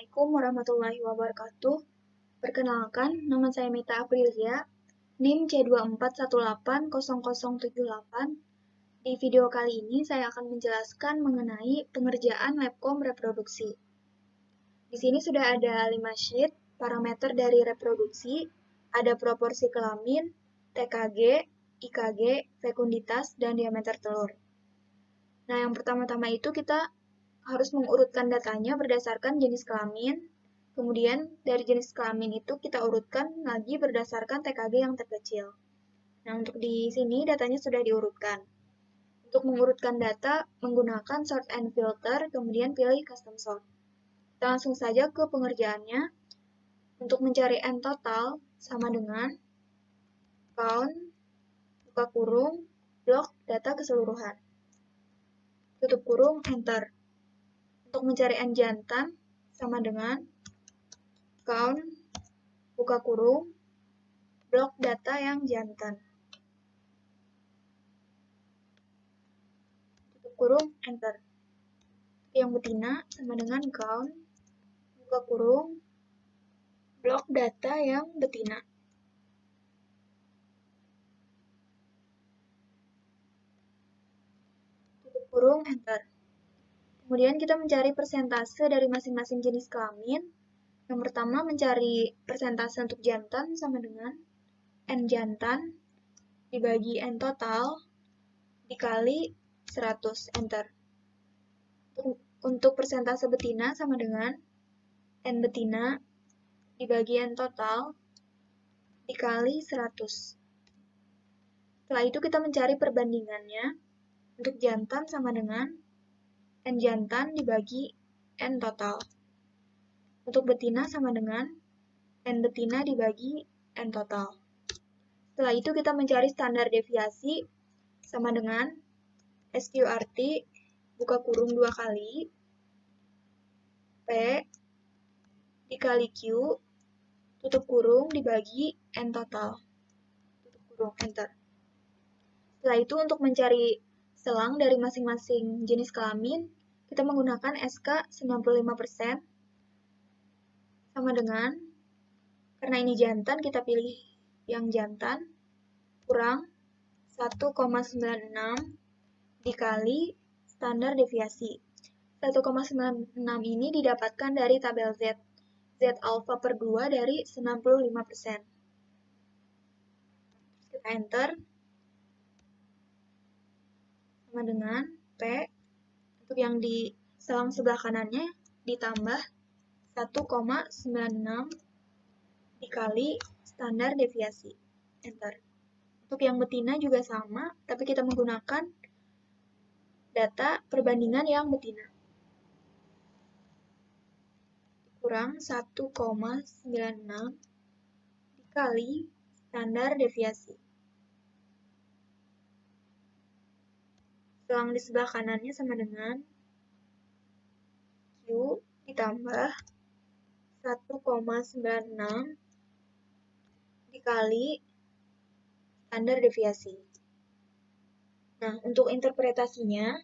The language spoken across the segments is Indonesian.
Assalamualaikum warahmatullahi wabarakatuh. Perkenalkan, nama saya Mita Aprilia, NIM C24180078. Di video kali ini saya akan menjelaskan mengenai pengerjaan Labcom reproduksi. Di sini sudah ada 5 sheet, parameter dari reproduksi, ada proporsi kelamin, TKG, IKG, fekunditas, dan diameter telur. Nah, yang pertama-tama itu kita harus mengurutkan datanya berdasarkan jenis kelamin. Kemudian dari jenis kelamin itu kita urutkan lagi berdasarkan TKG yang terkecil. Nah, untuk di sini datanya sudah diurutkan. Untuk mengurutkan data menggunakan sort and filter, kemudian pilih custom sort. Kita langsung saja ke pengerjaannya. Untuk mencari N total sama dengan count, buka kurung, blok data keseluruhan. Tutup kurung, enter. Untuk mencari N jantan sama dengan count, buka kurung, blok data yang jantan. Tutup kurung, enter. Yang betina sama dengan count, buka kurung, blok data yang betina. Tutup kurung, enter. Kemudian kita mencari persentase dari masing-masing jenis kelamin. Yang pertama mencari persentase untuk jantan sama dengan N jantan dibagi N total dikali 100, enter. Untuk persentase betina sama dengan N betina dibagi N total dikali 100. Setelah itu kita mencari perbandingannya. Untuk jantan sama dengan N jantan dibagi N total. Untuk betina sama dengan N betina dibagi N total. Setelah itu kita mencari standar deviasi sama dengan SQRT, buka kurung 2 kali, P dikali Q, tutup kurung dibagi N total. Tutup kurung, enter. Setelah itu untuk mencari selang dari masing-masing jenis kelamin, kita menggunakan SK 95% sama dengan, karena ini jantan kita pilih yang jantan, kurang 1,96 dikali standar deviasi. 1,96 ini didapatkan dari tabel Z. Z alpha per 2 dari 95%. Kita enter. Sama dengan P. Untuk yang di selang sebelah kanannya ditambah 1,96 dikali standar deviasi. Enter. Untuk yang betina juga sama, tapi kita menggunakan data perbandingan yang betina. Kurang 1,96 dikali standar deviasi. Selang di sebelah kanannya sama dengan Q ditambah 1,96 dikali standar deviasi. Nah, untuk interpretasinya,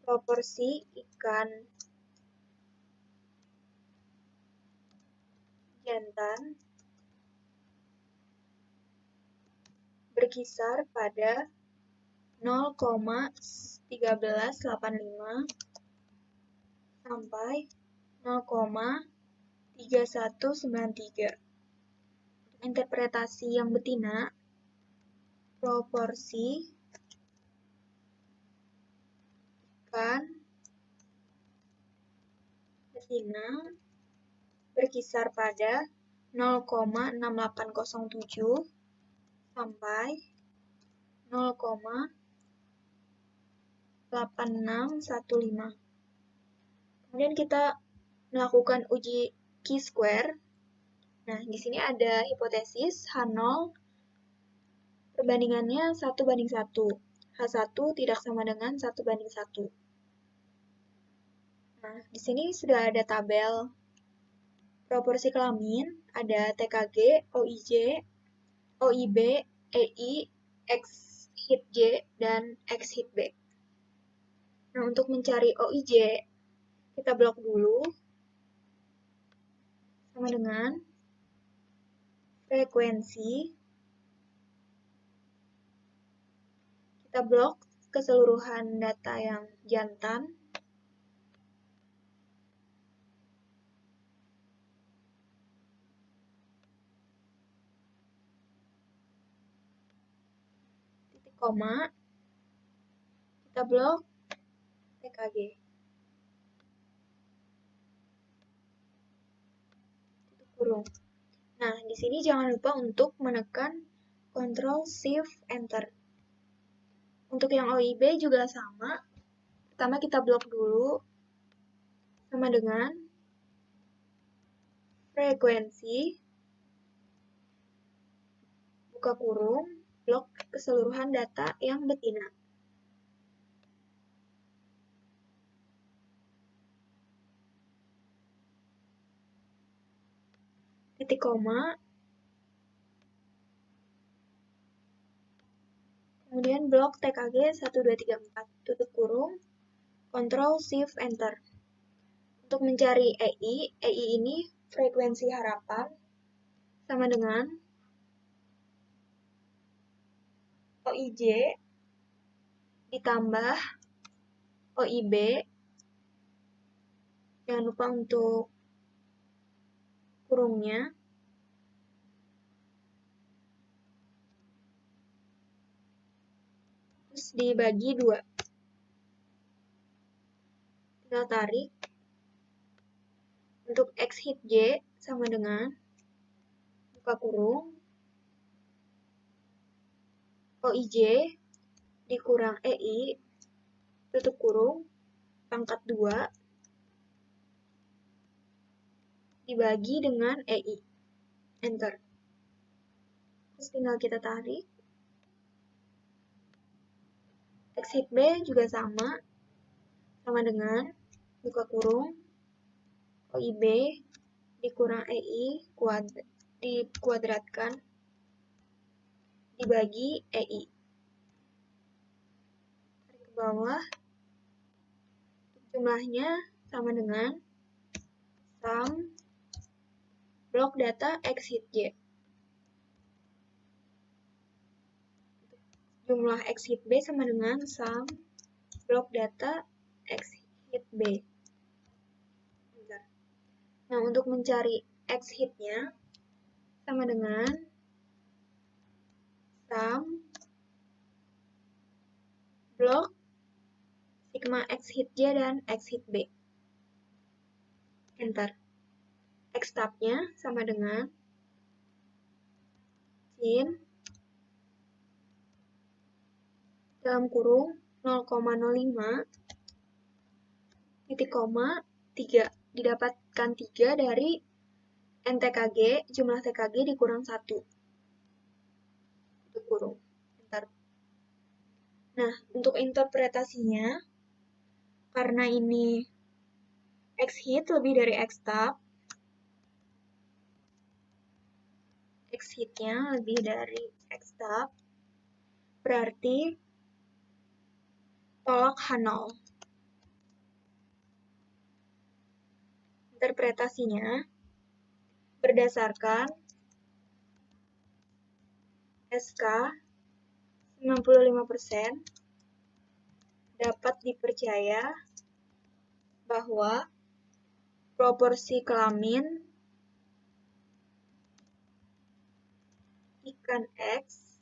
proporsi ikan jantan berkisar pada 0,1385 sampai 0,3193. Interpretasi yang betina, proporsi ikan betina berkisar pada 0,6807 sampai 0,8615. Kemudian kita melakukan uji chi-square. Nah, di sini ada hipotesis H0 perbandingannya 1:1. H1 tidak sama dengan 1:1. Nah, di sini sudah ada tabel proporsi kelamin, ada TKG, OIJ, OIB, EI, X hit J, dan X hit B. Nah, untuk mencari OIJ, kita blok dulu sama dengan frekuensi. Kita blok keseluruhan data yang jantan. Titik koma. Kita blok TKG. Titik kurung. Nah, di sini jangan lupa untuk menekan Ctrl Shift Enter. Untuk yang OIB juga sama. Pertama kita blok dulu sama dengan frekuensi, buka kurung, blok keseluruhan data yang betina. Titik koma, kemudian blok TKG 1234, tutup kurung, Ctrl Shift Enter. Untuk mencari EI ini frekuensi harapan sama dengan OIJ ditambah OIB. Jangan lupa untuk kurungnya. Terus dibagi 2. Tinggal tarik. Untuk X hit J sama dengan buka kurung OIJ dikurang EI, tutup kurung, pangkat 2, dibagi dengan EI. Enter. Terus tinggal kita tarik. X hit B juga sama dengan buka kurung OIB dikurang EI dikuadratkan dibagi EI. Tarik ke bawah. Jumlahnya sama dengan sum blok data X hit Y. Jumlah X hit B sama dengan sum blok data X hit B. Nah, untuk mencari X hit-nya sama dengan sum blok sigma X hit Y dan X hit B. Enter. X tab-nya sama dengan sin dalam kurung 0,05 titik koma 3. Didapatkan 3 dari NTKG, jumlah TKG dikurang 1. Tutup kurung. Enter. Nah, untuk interpretasinya, karena ini X hit lebih dari X tab, X hit-nya lebih dari X tab, berarti tolak H0. Interpretasinya berdasarkan SK 95% dapat dipercaya bahwa proporsi kelamin ikan X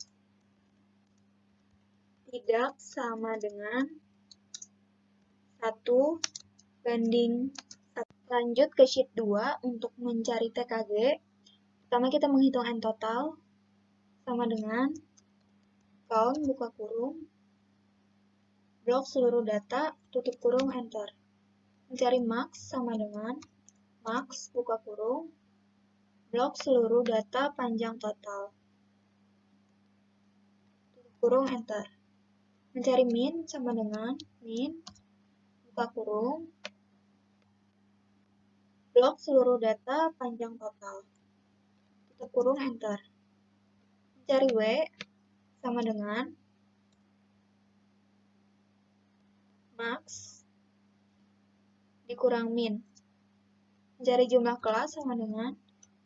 tidak sama dengan 1:1. Lanjut ke sheet 2 untuk mencari TKG. Pertama kita menghitung N total sama dengan count, buka kurung, blok seluruh data, tutup kurung, enter. Mencari max sama dengan max, buka kurung, blok seluruh data panjang total, tutup kurung, enter. Mencari min sama dengan min, buka kurung, blok seluruh data panjang total, tutup kurung, enter. Mencari W sama dengan max, dikurang min. Mencari jumlah kelas sama dengan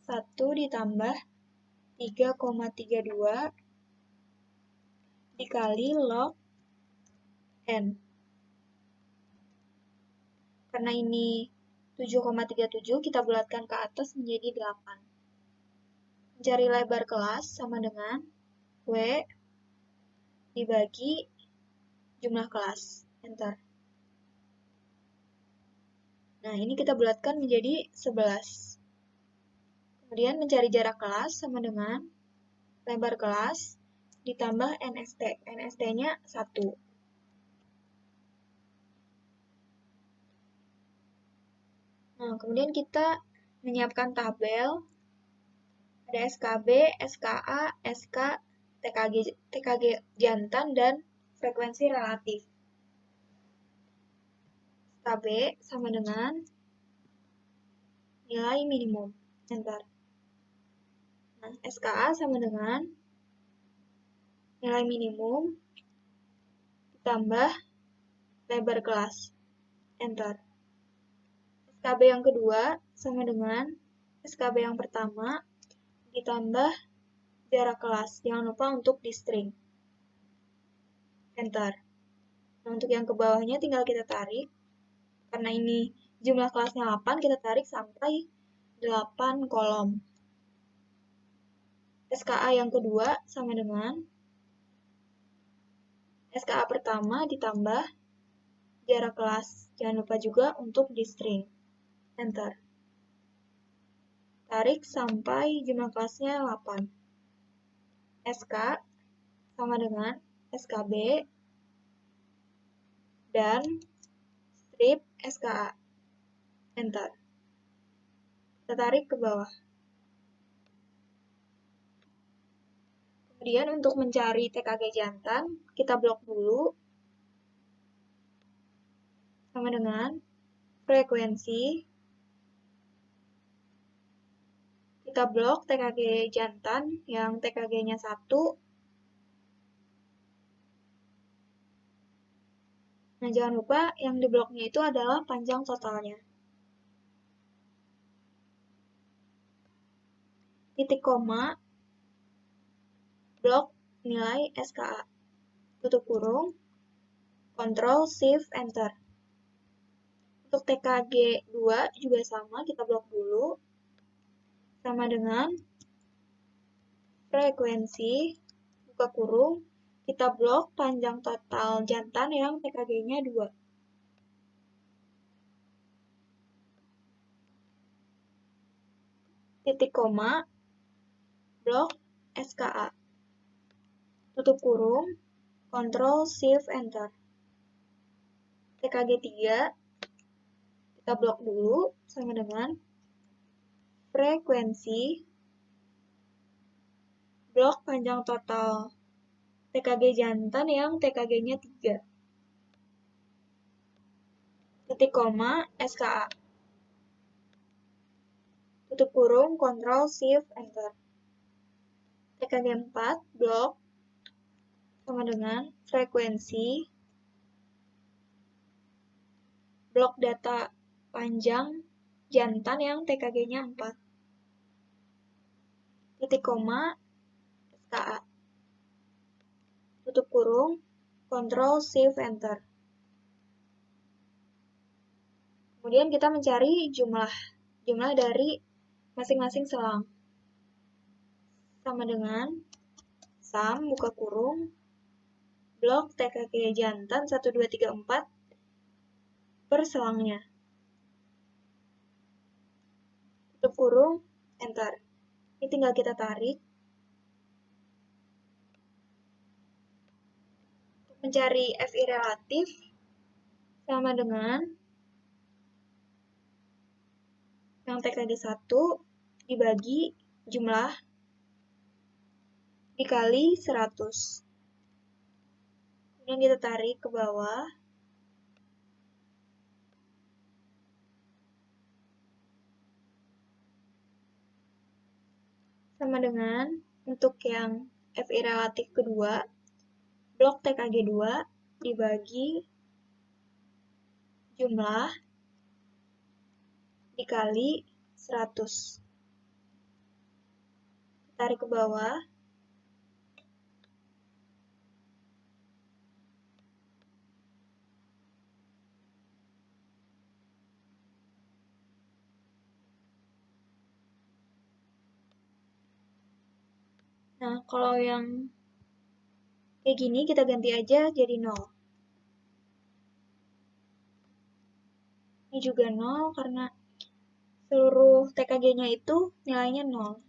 1 ditambah 3,32 dikali log n. Karena ini 7,37, kita bulatkan ke atas menjadi 8. Mencari lebar kelas sama dengan W dibagi jumlah kelas. Enter. Nah, ini kita bulatkan menjadi 11. Kemudian mencari jarak kelas sama dengan lebar kelas ditambah NST. NST-nya 1. Nah, kemudian kita menyiapkan tabel. Ada SKB, SKA, SK, TKG jantan, dan frekuensi relatif. SKB sama dengan nilai minimum. Enter. Nah, SKA sama dengan nilai minimum ditambah lebar kelas. Enter. SKB yang kedua sama dengan SKB yang pertama ditambah jarak kelas. Jangan lupa untuk di string. Enter. Nah, untuk yang ke bawahnya tinggal kita tarik. Karena ini jumlah kelasnya 8, kita tarik sampai 8 kolom. SKA yang kedua sama dengan SKA pertama ditambah jarak kelas. Jangan lupa juga untuk di string. Enter. Tarik sampai jumlah kelasnya 8. SK sama dengan SKB dan strip SKA. Enter. Kita tarik ke bawah. Kemudian untuk mencari TKG jantan, kita blok dulu sama dengan frekuensi. Kita blok TKG jantan yang TKG-nya 1. Nah, jangan lupa yang di bloknya itu adalah panjang totalnya. Titik koma, blok nilai SKA. Tutup kurung, Ctrl, Shift, Enter. Untuk TKG 2 juga sama, kita blok dulu. Sama dengan frekuensi, buka kurung, kita blok panjang total jantan yang TKG-nya 2. Titik koma, blok SKA. Tutup kurung, Ctrl, Shift, Enter. TKG 3, kita blok dulu sama dengan frekuensi, blok panjang total TKG jantan yang TKG-nya 3. Titik koma, SKA. Tutup kurung, Ctrl, Shift, Enter. TKG 4, blok sama dengan frekuensi, blok data panjang jantan yang TKG-nya 4. Titik koma, SKA. Tutup kurung, Ctrl, Shift, Enter. Kemudian kita mencari jumlah dari masing-masing selang. Sama dengan sum, buka kurung, blok TKG jantan 1, 2, 3, 4 per selangnya. Tutup kurung, Enter. Ini tinggal kita tarik. Untuk mencari FI relatif, sama dengan yang TKG 1 dibagi jumlah dikali 100. Kemudian kita tarik ke bawah. Sama dengan untuk yang FI relatif kedua, blok TKG 2 dibagi jumlah dikali 100. Tarik ke bawah. Nah, kalau yang kayak gini kita ganti aja jadi 0. Ini juga 0 karena seluruh TKG-nya itu nilainya 0.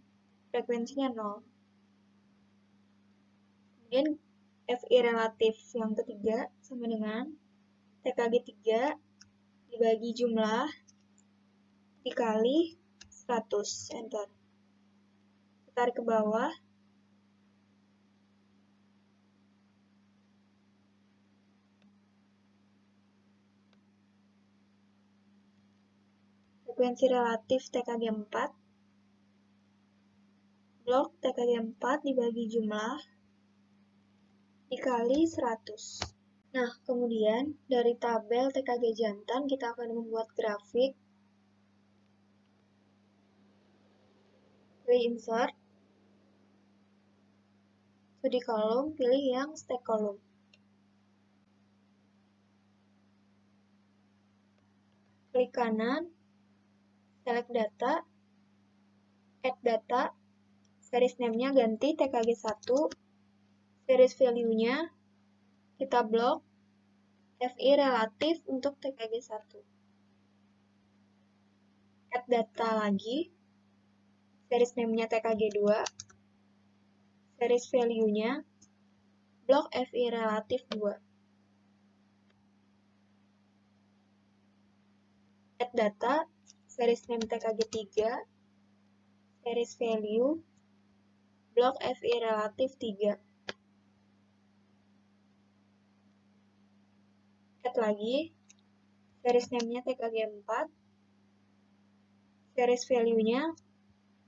Frekuensinya 0. Kemudian FI relatif yang ketiga sama dengan TKG 3 dibagi jumlah dikali 100. Enter. Tarik ke bawah. Frekuensi relatif TKG 4. Blok TKG 4 dibagi jumlah dikali 100. Nah, kemudian dari tabel TKG jantan kita akan membuat grafik. Pilih insert. Studi kolom, pilih yang stack kolom. Klik kanan, select data, add data, series name-nya ganti TKG 1, series value-nya kita blok, FI relatif untuk TKG 1. Add data lagi, series name-nya TKG 2, series value-nya blok FI relatif 2. Add data, series name TKG 3, series value blok FI relatif 3. Add lagi, series name-nya TKG 4, series value-nya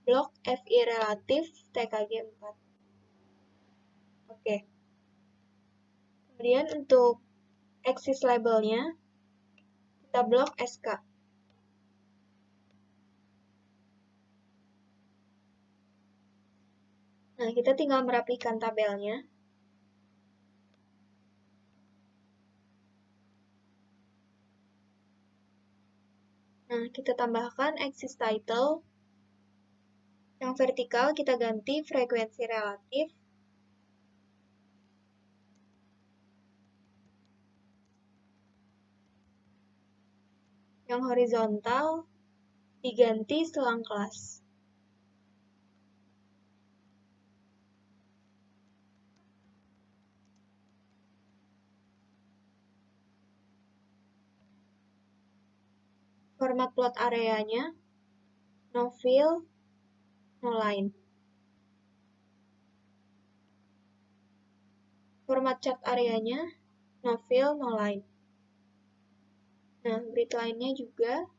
blok FI relatif TKG 4. Oke. Kemudian untuk axis labelnya, kita blok SK. Nah, kita tinggal merapikan tabelnya. Nah, kita tambahkan axis title. Yang vertikal kita ganti frekuensi relatif. Yang horizontal diganti selang kelas. Format plot areanya, no fill, no line. Format chart areanya, no fill, no line. Nah, grid line-nya juga.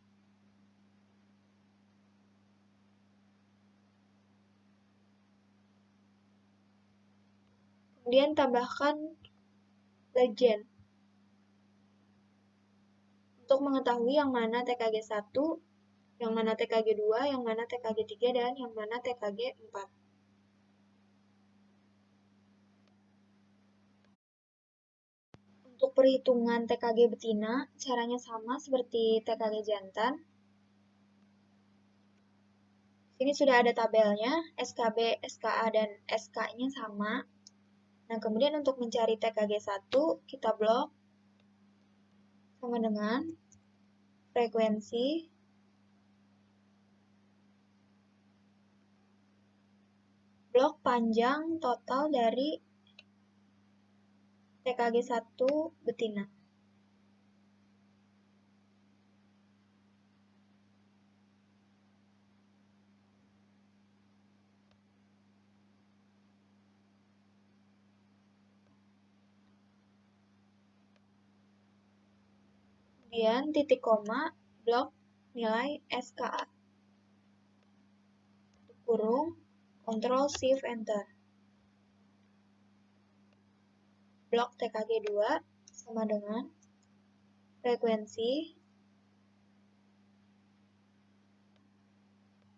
Kemudian tambahkan legend. Untuk mengetahui yang mana TKG 1, yang mana TKG 2, yang mana TKG 3, dan yang mana TKG 4. Untuk perhitungan TKG betina, caranya sama seperti TKG jantan. Sini sudah ada tabelnya, SKB, SKA, dan SK-nya sama. Nah, kemudian untuk mencari TKG 1, kita blok sama dengan frekuensi blok panjang total dari TKG 1 betina. Kemudian titik koma, blok nilai SKA. Kurung, Ctrl Shift Enter. Blok TKG 2 sama dengan frekuensi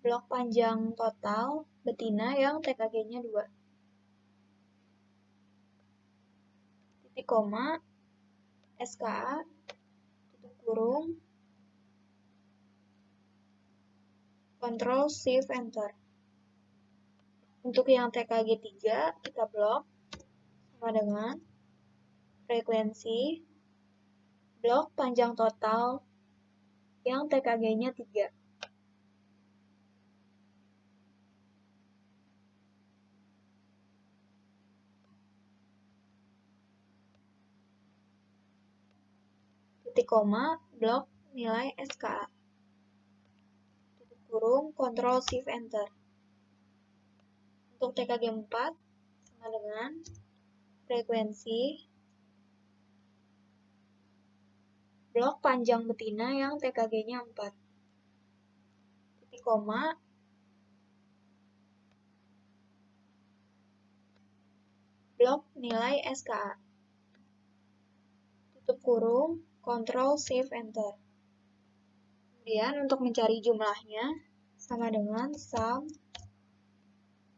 blok panjang total betina yang TKG-nya 2. Titik koma, SKA, tutup kurung, Ctrl Shift Enter. Untuk yang TKG 3, kita blok sama dengan frekuensi blok panjang total yang TKG-nya 3. Titik koma, blok nilai SKA. Tutup kurung, Ctrl Shift Enter. Untuk TKG 4 sama dengan frekuensi blok panjang betina yang TKG-nya 4. Titik koma, blok nilai SKA. Tutup kurung, Ctrl Shift Enter. Kemudian untuk mencari jumlahnya sama dengan sum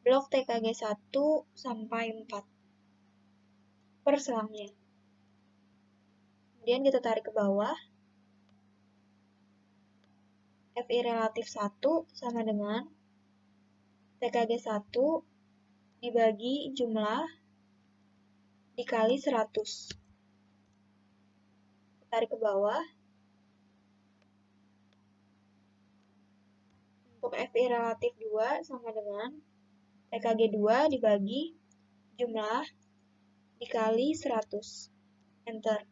blok TKG 1 sampai 4 per selangnya. Kemudian kita tarik ke bawah. FI relatif 1 sama dengan TKG 1 dibagi jumlah dikali 100. Tarik ke bawah. Untuk FI relatif 2 sama dengan TKG 2 dibagi jumlah dikali 100. Enter.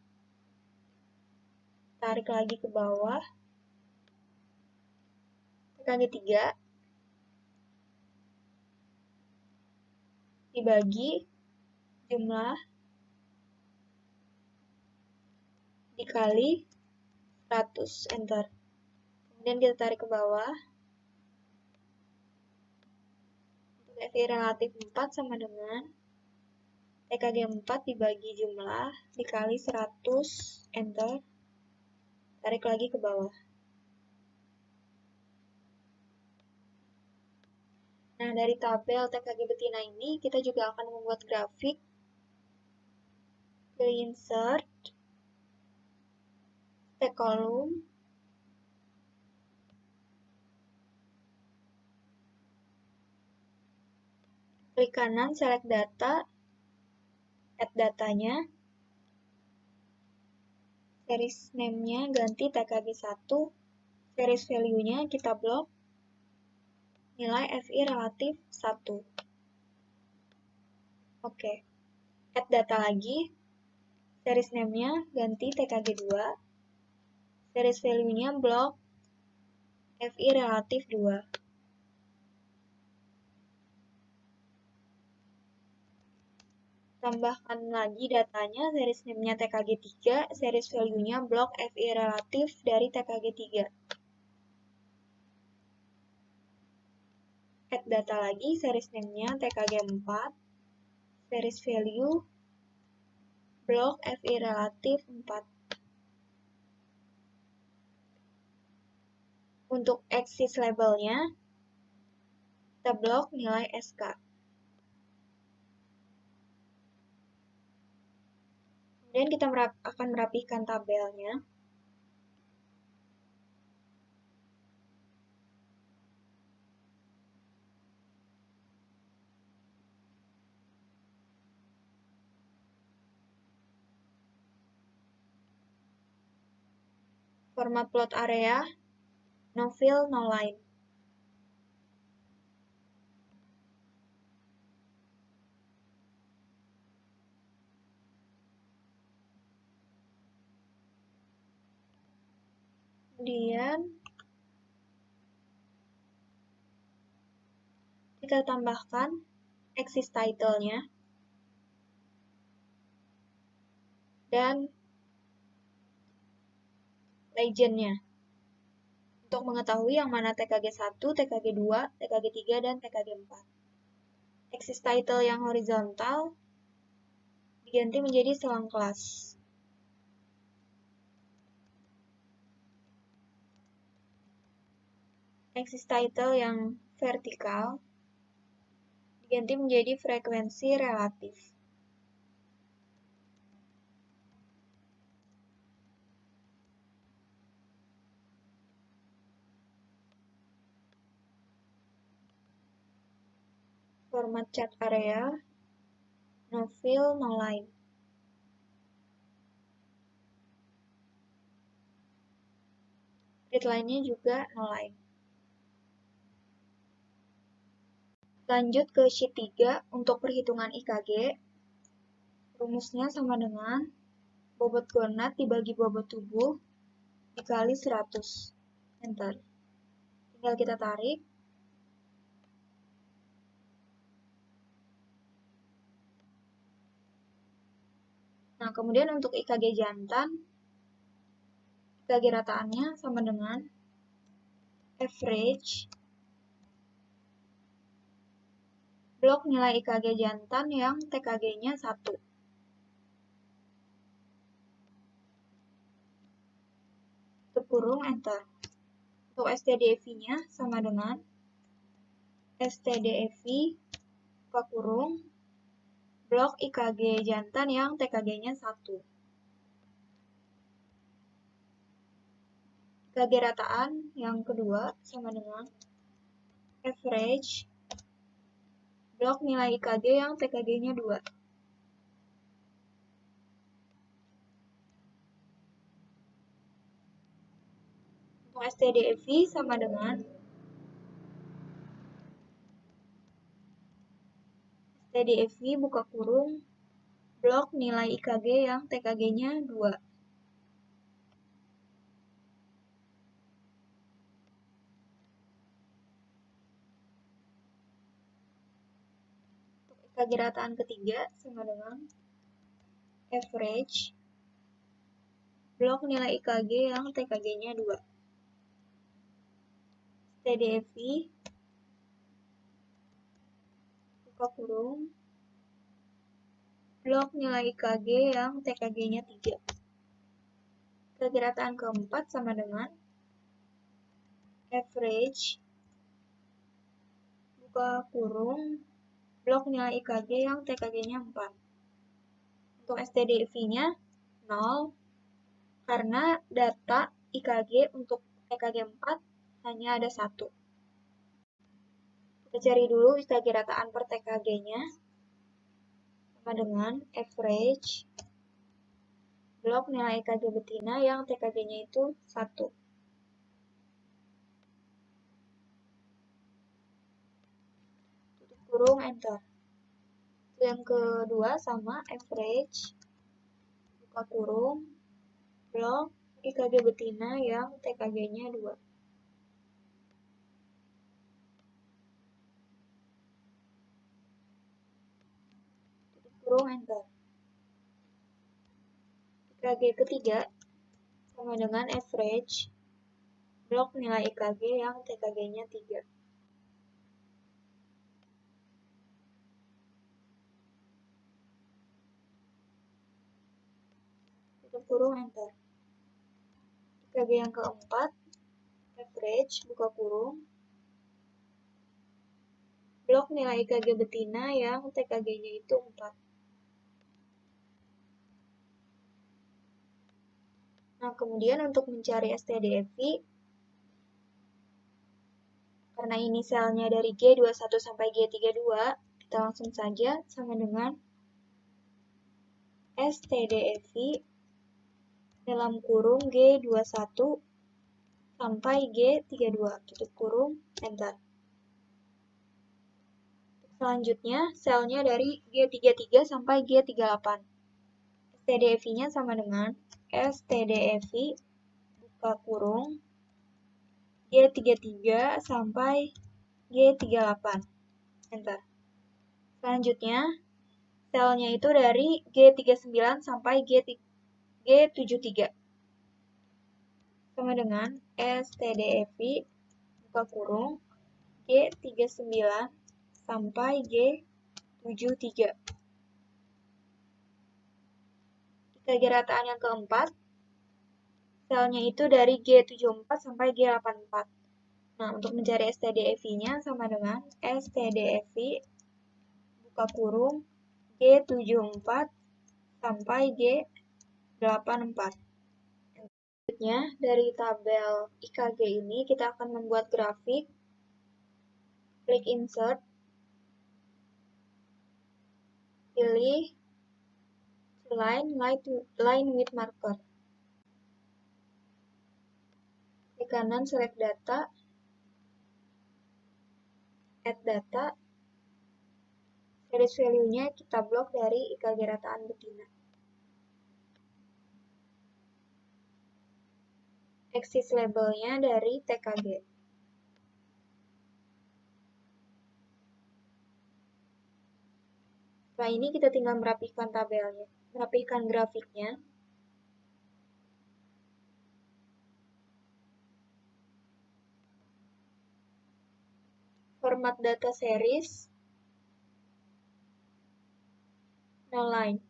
Tarik lagi ke bawah. TKG 3 dibagi jumlah dikali 100. Enter. Kemudian kita tarik ke bawah. Untuk FI relatif 4 sama dengan TKG 4 dibagi jumlah dikali 100. Enter. Tarik lagi ke bawah. Nah, dari tabel TKG betina ini, kita juga akan membuat grafik. Pilih Insert, Stack Column, klik kanan, Select Data, Add datanya, series name-nya ganti TKG 1, series value-nya kita blok, nilai FI relatif 1. Oke. Add data lagi, series name-nya ganti TKG 2, series value-nya blok FI relatif 2. Tambahkan lagi datanya, series name-nya TKG 3, series value-nya blok FI relatif dari TKG 3. Add data lagi, series name-nya TKG 4, series value blok FI relatif 4. Untuk axis label-nya, kita blok nilai SK. Kemudian kita akan merapikan tabelnya. Format plot area, no fill, no line. Kemudian kita tambahkan axis title-nya dan legend-nya untuk mengetahui yang mana TKG 1, TKG 2, TKG 3, dan TKG 4. Axis title yang horizontal diganti menjadi selang kelas. axis title yang vertikal diganti menjadi frekuensi relatif. Format chart area, no fill, no line. Gridline-nya juga no line. Lanjut ke sheet 3 untuk perhitungan IKG. Rumusnya sama dengan bobot gonad dibagi bobot tubuh dikali 100. Enter. Tinggal kita tarik. Nah, kemudian untuk IKG jantan, IKG rataannya sama dengan average blok nilai IKG jantan yang TKG-nya 1. Tutup kurung, enter. Untuk STDFV-nya sama dengan STDFV buka kurung blok IKG jantan yang TKG-nya 1. IKG rataan yang kedua sama dengan average blok nilai IKG yang TKG-nya 2. Untuk STDFV sama dengan STDFV buka kurung blok nilai IKG yang TKG-nya 2. Untuk IKG rataan ketiga sama dengan average blok nilai IKG yang TKG-nya 2. STDFV buka kurung blok nilai IKG yang TKG-nya 3. IKG rataan keempat sama dengan average buka kurung blok nilai IKG yang TKG-nya 4. Untuk STDFV-nya 0 karena data IKG untuk TKG 4 hanya ada 1. Kita cari dulu IKG rataan per TKG-nya sama dengan average blok nilai IKG betina yang TKG-nya itu 1. Tutup kurung, enter. Yang kedua sama average buka kurung blok IKG betina yang TKG-nya 2. Tutup kurung, enter. IKG ketiga sama dengan average blok nilai IKG yang TKG-nya 3. Tutup kurung, enter. IKG yang keempat, average buka kurung blok nilai IKG betina yang TKG-nya itu 4. Nah, kemudian untuk mencari STDFV, karena ini selnya dari G21 sampai G32, kita langsung saja sama dengan STDFV dalam kurung G21 sampai G32, tutup kurung, enter. Selanjutnya, selnya dari G33 sampai G38. STDFV-nya sama dengan STDFV buka kurung G33 sampai G38. Enter. Selanjutnya, selnya itu dari G39 sampai G73. Sama dengan STDFV buka kurung G39 sampai G73. IKG rataan yang keempat, selnya itu dari G74 sampai G84. Nah, untuk mencari STDFI-nya sama dengan STDFI buka kurung G74 sampai G84. Selanjutnya, dari tabel IKG ini kita akan membuat grafik. Klik Insert, pilih Line with Marker. Klik kanan, select data, add data, series value-nya kita blok dari IKG rataan betina. Axis label-nya dari TKG. Setelah ini kita tinggal merapikan tabelnya, merapikan grafiknya. Format data series, no line.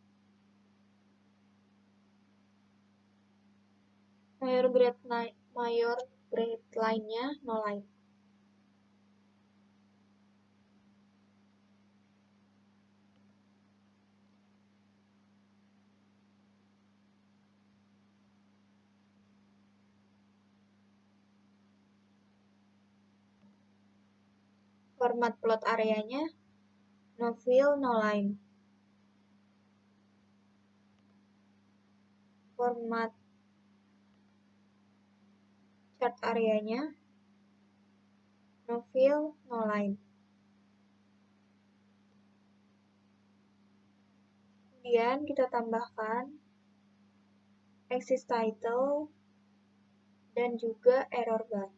Mayor grade line-nya no line. Format plot areanya no fill, no line. Format chart areanya no fill, no line. Kemudian kita tambahkan axis title dan juga error bar.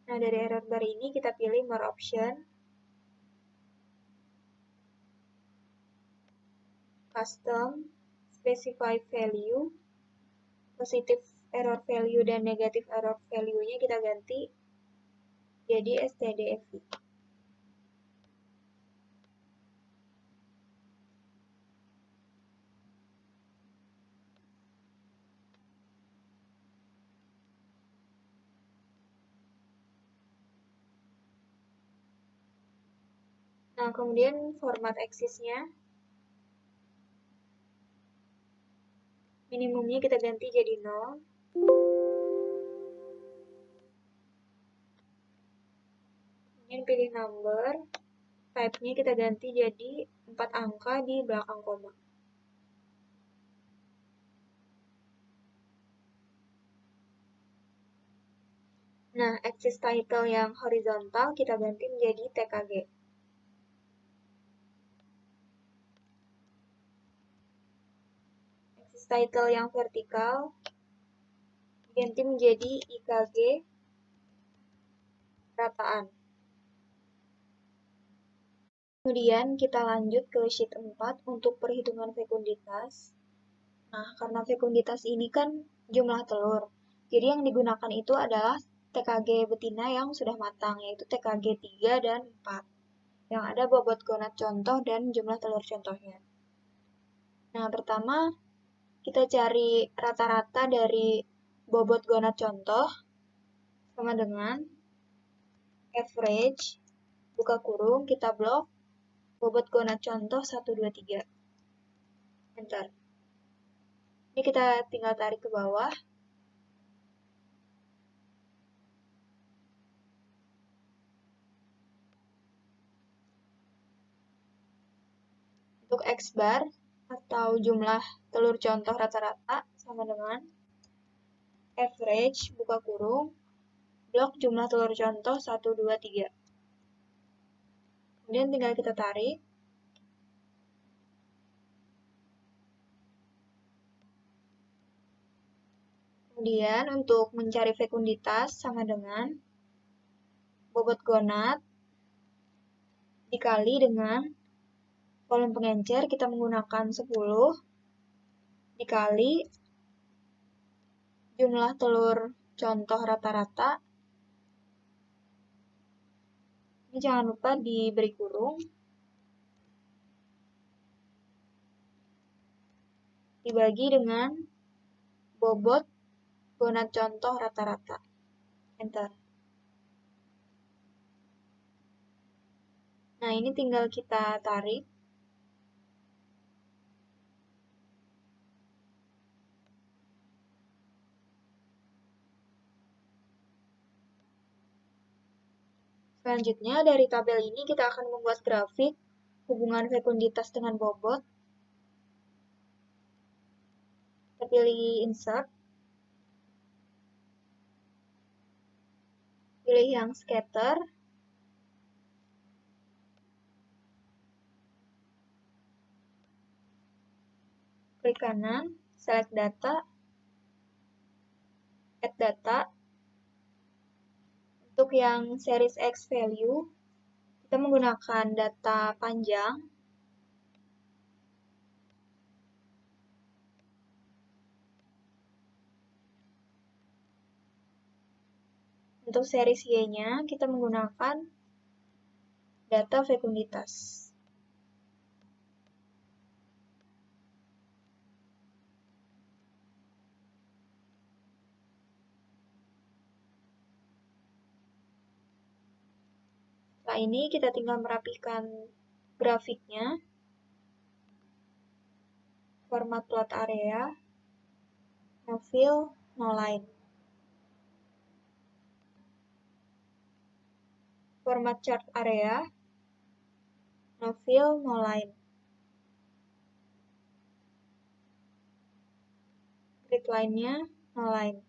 Nah, dari error bar ini kita pilih more option, custom, specify value, positive error value dan negative error value-nya kita ganti jadi STDFI. Nah, kemudian format axis-nya, minimumnya kita ganti jadi 0. Kemudian pilih number, type-nya kita ganti jadi 4 angka di belakang koma. Nah, axis title yang horizontal kita ganti menjadi TKG. Axis title yang vertikal diganti menjadi IKG rataan. Kemudian kita lanjut ke sheet 4 untuk perhitungan fekunditas. Nah, karena fekunditas ini kan jumlah telur. Jadi yang digunakan itu adalah TKG betina yang sudah matang, yaitu TKG 3 dan 4. Yang ada bobot gonad contoh dan jumlah telur contohnya. Nah, pertama kita cari rata-rata dari bobot gonad contoh sama dengan average, buka kurung, kita blok, bobot gonad contoh 1, 2, 3. Enter. Ini kita tinggal tarik ke bawah. Untuk X bar atau jumlah telur contoh rata-rata sama dengan average, buka kurung, blok jumlah telur contoh 1, 2, 3. Kemudian tinggal kita tarik. Kemudian untuk mencari fekunditas sama dengan bobot gonad dikali dengan volume pengencer, kita menggunakan 10 dikali jumlah telur contoh rata-rata. Ini jangan lupa diberi kurung. Dibagi dengan bobot gonad contoh rata-rata. Enter. Nah, ini tinggal kita tarik. Selanjutnya, dari tabel ini kita akan membuat grafik hubungan fekunditas dengan bobot. Kita pilih Insert. Pilih yang Scatter. Klik kanan, Select Data, Add Data. Untuk yang Series X Value, kita menggunakan data panjang. Untuk series Y-nya, kita menggunakan data fekunditas. Setelah ini, kita tinggal merapikan grafiknya. Format plot area, no fill, no line. Format chart area, no fill, no line. Grid line-nya, no line.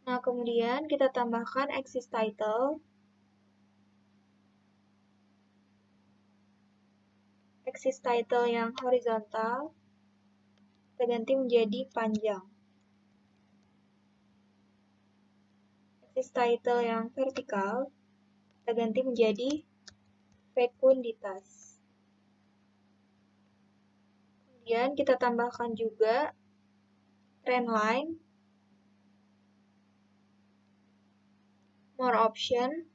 Nah, kemudian kita tambahkan axis title. Axis title yang horizontal, kita ganti menjadi panjang. Axis title yang vertikal, kita ganti menjadi fekunditas. Kemudian kita tambahkan juga trend line, more option,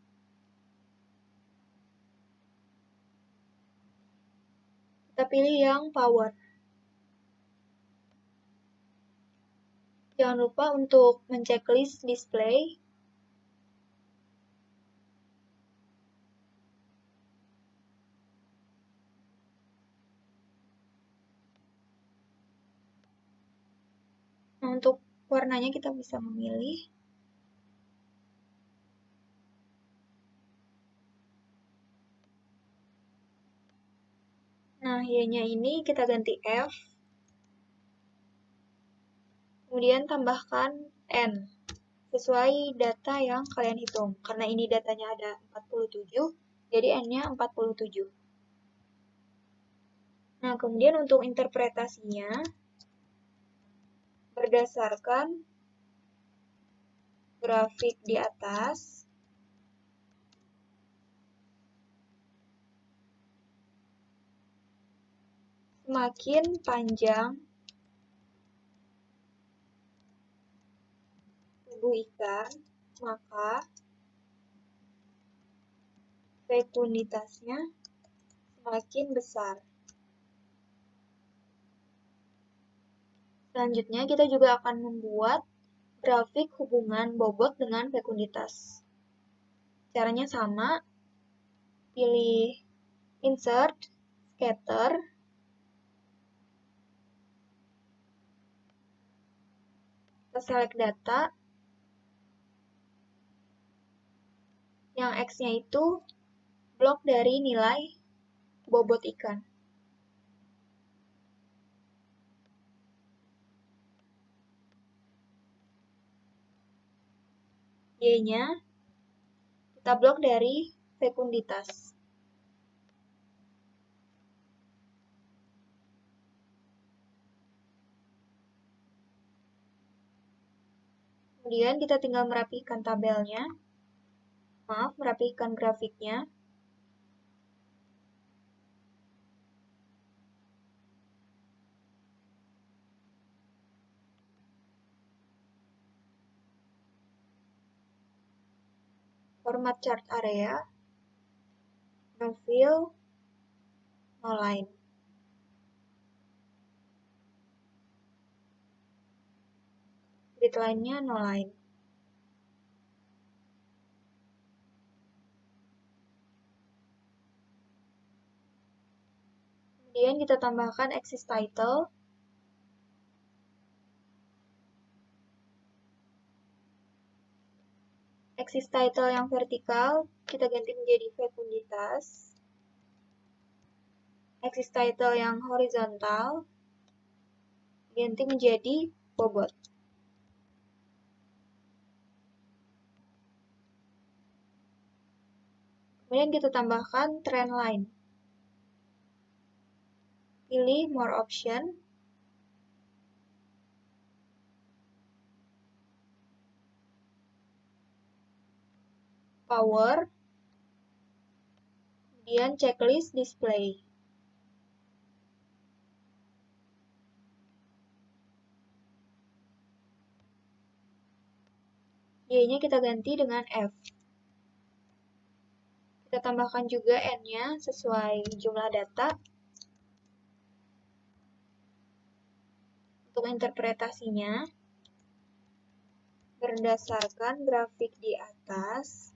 kita pilih yang power. Jangan lupa untuk menceklis display. Nah, untuk warnanya kita bisa memilih. Nah, Y-nya ini kita ganti F. Kemudian tambahkan N sesuai data yang kalian hitung. Karena ini datanya ada 47, jadi N-nya 47. Nah, kemudian untuk interpretasinya, berdasarkan grafik di atas, semakin panjang tubuh ikan, maka fekunditasnya semakin besar. Selanjutnya, kita juga akan membuat grafik hubungan bobot dengan fekunditas. Caranya sama, pilih Insert, Scatter, kita select data, yang X-nya itu blok dari nilai bobot ikan. Y-nya kita blok dari fekunditas. Kemudian kita tinggal merapikan tabelnya. Maaf, merapikan grafiknya. Format chart area, no fill, no line. Grid line-nya no line. Kemudian kita tambahkan axis title. Axis title yang vertikal kita ganti menjadi fekunditas. Axis title yang horizontal ganti menjadi bobot. Kemudian kita tambahkan trend line. Pilih more option. Power. Kemudian checklist display. Y-nya kita ganti dengan F. Kita tambahkan juga N-nya sesuai jumlah data. Untuk interpretasinya, berdasarkan grafik di atas,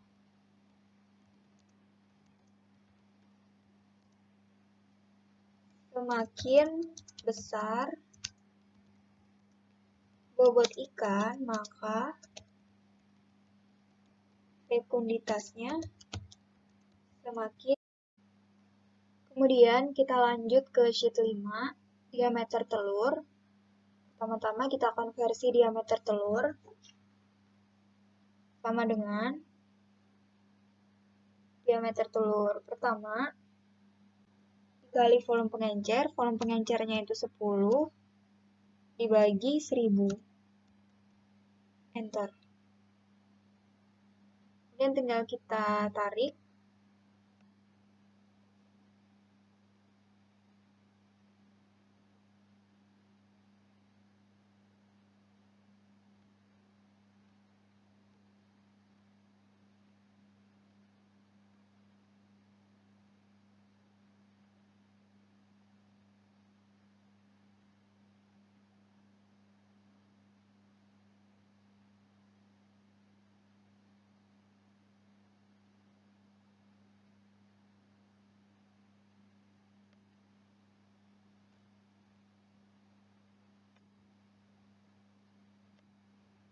semakin besar bobot ikan, maka fekunditasnya semakin. Kemudian kita lanjut ke sheet 5, diameter telur. Pertama-tama kita konversi diameter telur sama dengan diameter telur pertama dikali volume pengencernya itu 10 dibagi 1000. Enter. Kemudian tinggal kita tarik.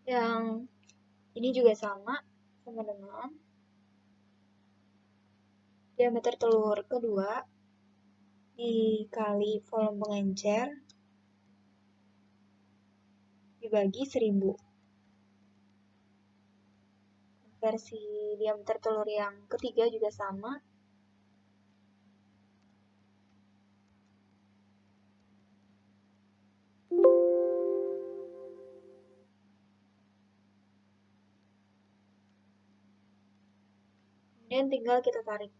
Yang ini juga sama dengan diameter telur kedua dikali volume pengencer dibagi 1000. Versi diameter telur yang ketiga juga sama. Kemudian tinggal kita tarik.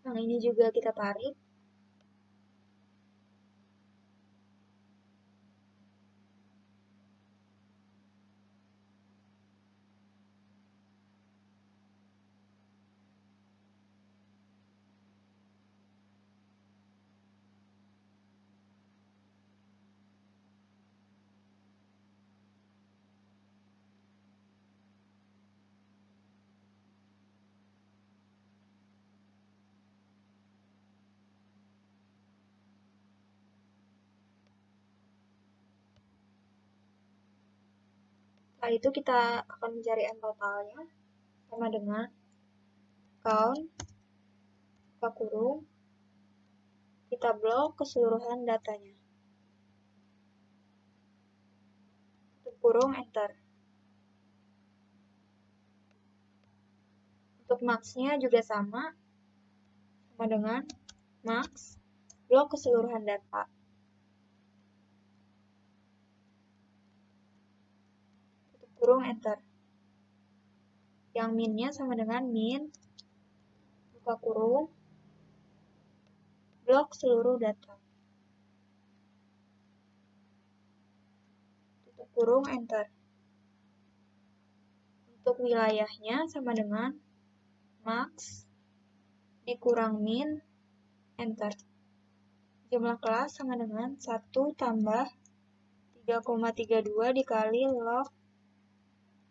Yang ini juga kita tarik. Setelah itu kita akan mencari N totalnya sama dengan count, buka kurung, kita blok keseluruhan datanya. Tutup kurung, enter. Untuk max-nya juga sama dengan max, blok keseluruhan data. kurung enter. Yang min-nya sama dengan min, buka kurung, blok seluruh data. Tutup kurung enter. Untuk wilayahnya sama dengan max dikurang min, enter. Jumlah kelas sama dengan 1 tambah 3,32 dikali log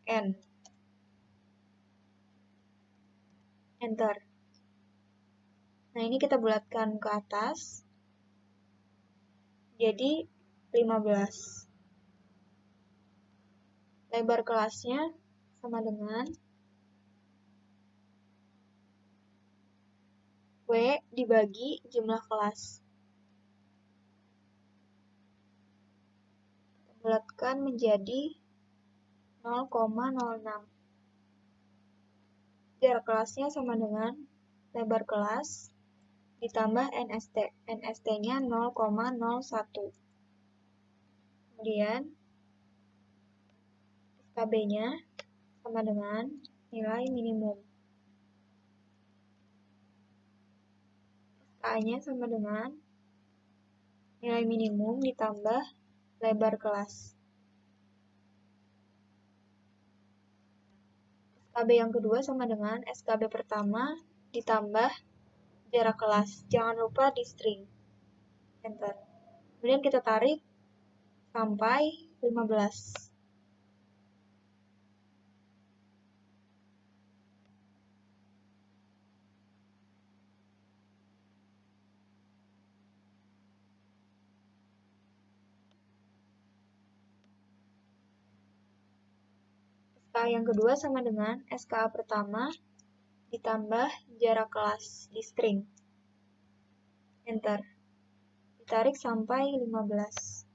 n. Enter. Nah, ini kita bulatkan ke atas. Jadi 15. Lebar kelasnya sama dengan W dibagi jumlah kelas. Kita bulatkan menjadi 0,06. Jarak kelasnya sama dengan lebar kelas ditambah NST. NST-nya 0,01. Kemudian SKB-nya sama dengan nilai minimum. SKA-nya sama dengan nilai minimum ditambah lebar kelas. SKB yang kedua sama dengan SKB pertama ditambah jarak kelas. Jangan lupa di string. Enter. Kemudian kita tarik sampai 15. SKA yang kedua sama dengan SKA pertama ditambah jarak kelas di string. Enter. Ditarik sampai 15.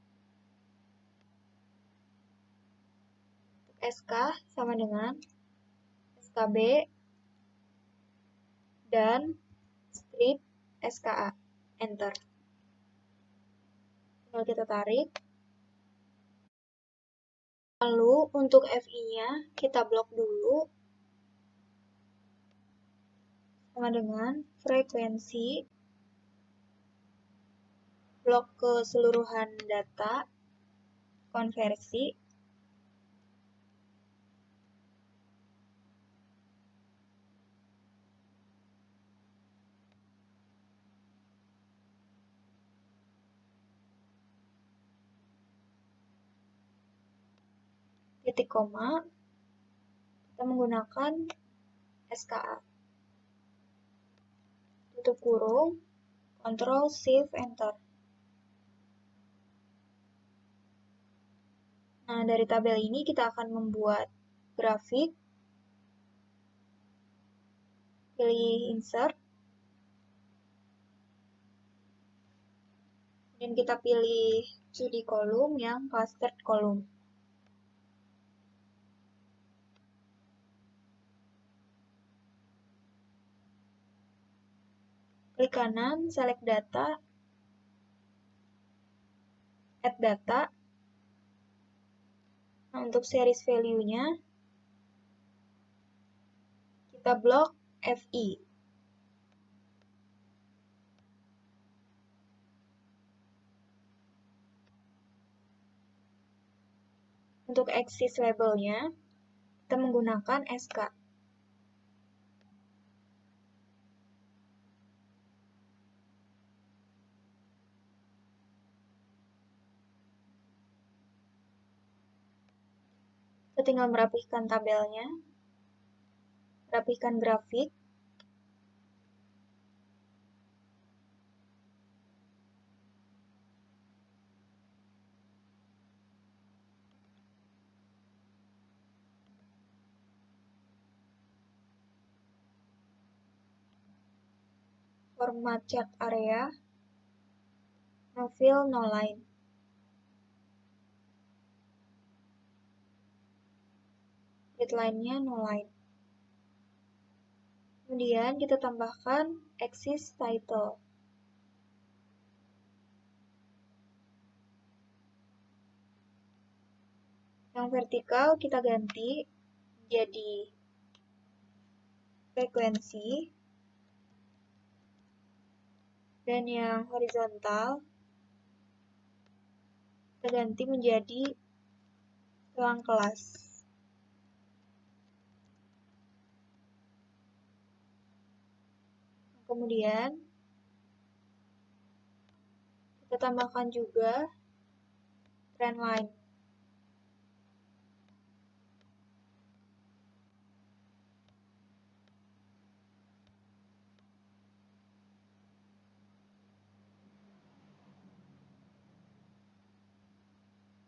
SK sama dengan SKB dan strip SKA. Enter. Tinggal kita tarik. Lalu untuk FI-nya kita blok dulu sama dengan frekuensi blok keseluruhan data konversi titik koma, kita menggunakan SKA. Tutup kurung, Ctrl Shift Enter. Nah, dari tabel ini kita akan membuat grafik. Pilih Insert. Dan kita pilih 2D column yang clustered column. Klik kanan, select data, add data. Nah, untuk series value-nya, kita blok FI. Untuk axis label-nya, kita menggunakan SK. Kita tinggal merapihkan tabelnya, rapihkan grafik, format chart area, no fill, no line. Deadline-nya no line. Kemudian kita tambahkan axis title. Yang vertikal kita ganti jadi frekuensi, dan yang horizontal kita ganti menjadi ruang kelas. Kemudian kita tambahkan juga trend line.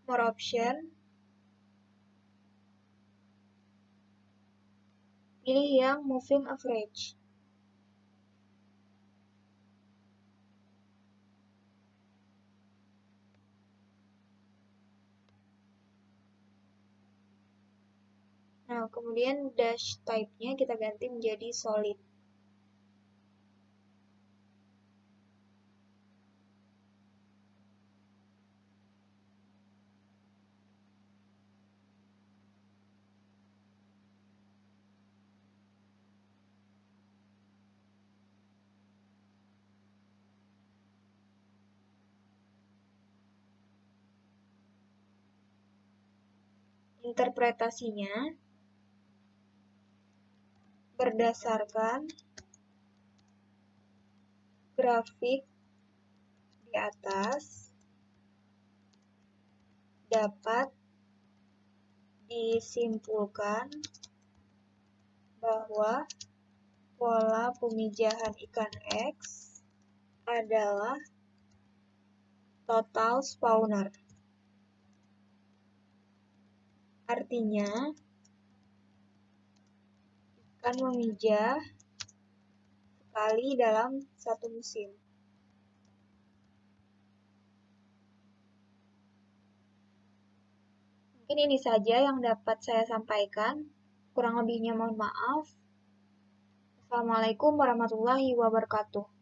More option. Pilih yang moving average. Nah, kemudian dash type-nya kita ganti menjadi solid. Interpretasinya berdasarkan grafik di atas dapat disimpulkan bahwa pola pemijahan ikan X adalah total spawner. Artinya, ikan memijah sekali dalam satu musim. Mungkin ini saja yang dapat saya sampaikan. Kurang lebihnya mohon maaf. Assalamualaikum warahmatullahi wabarakatuh.